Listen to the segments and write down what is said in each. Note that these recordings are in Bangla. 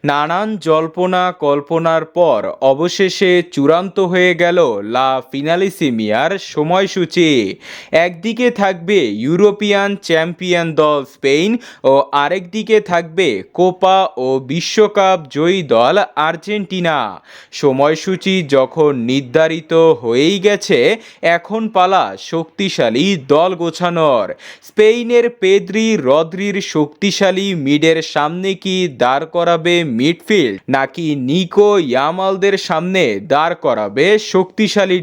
নানান জল্পনা কল্পনার পর অবশেষে চূড়ান্ত হয়ে গেল লা ফিনালিসিমিয়ার সময়সূচি। একদিকে থাকবে ইউরোপিয়ান চ্যাম্পিয়ন দল স্পেন ও আরেকদিকে থাকবে কোপা ও বিশ্বকাপ জয়ী দল আর্জেন্টিনা। সময়সূচি যখন নির্ধারিত হয়েই গেছে, এখন পালা শক্তিশালী দল গোছানোর। স্পেনের পেদ্রি রদ্রির শক্তিশালী মিডের সামনে কি দাঁড় করাবে মিডফিল্ড, নাকি নিকো ইয়ামালদের সামনে দাঁড় করাবে শক্তিশালী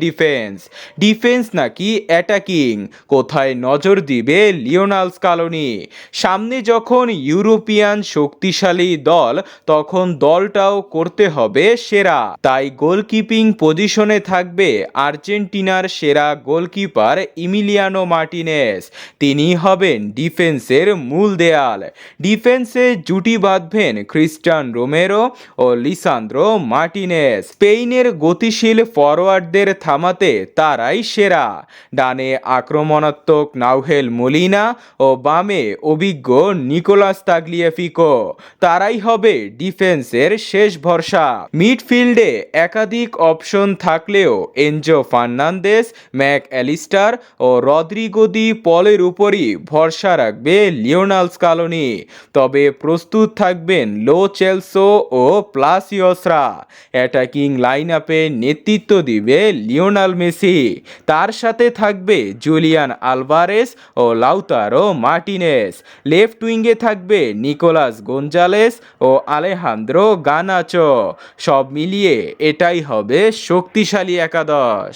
ডিফেন্স নাকি অ্যাটাকিং? কোথায় নজর দিবে লিওনেল স্কালোনি? সামনে যখন ইউরোপিয়ান শক্তিশালী দল, তখন দলটাও করতে হবে সেরা। তাই গোলকিপিং পজিশনে থাকবে আর্জেন্টিনার সেরা গোলকিপার ইমিলিয়ানো মার্টিনেজ। তিনি হবেন ডিফেন্সের মূল দেয়াল। ডিফেন্সে জুটি বাঁধবেন ক্রিস্টিয়ান রোমেরো ও লিসান্দ্রো মার্টিনেজ। স্পেনের গতিশীল ফরওয়ার্ডদের থামাতে তারাই সেরা। ডানে আক্রমণাত্মক নাউহেল মোলিনা ও বামে অভিজ্ঞ নিকোলাস তাগলিয়াফিকো। তারাই হবে ডিফেন্সের শেষ ভরসা। মিডফিল্ডে একাধিক অপশন থাকলেও এনজো ফার্নান্দেস, ম্যাক অ্যালিস্টার ও রদ্রিগো দি পলের উপরই ভরসা রাখবে লিওনেল স্কালোনি। তবে প্রস্তুত থাকবেন লো চেলসো ও প্লাসিওসরা। অ্যাটাকিং লাইন আপে নেতৃত্ব দিবে লিওনেল মেসি। তার সাথে থাকবে জুলিয়ান আলভারেস ও লাউতারো মার্টিনেজ। লেফট উইঙ্গে থাকবে নিকোলাস গোঞ্জালেস ও আলেহান্দ্রো গার্নাচো। সব মিলিয়ে এটাই হবে শক্তিশালী একাদশ।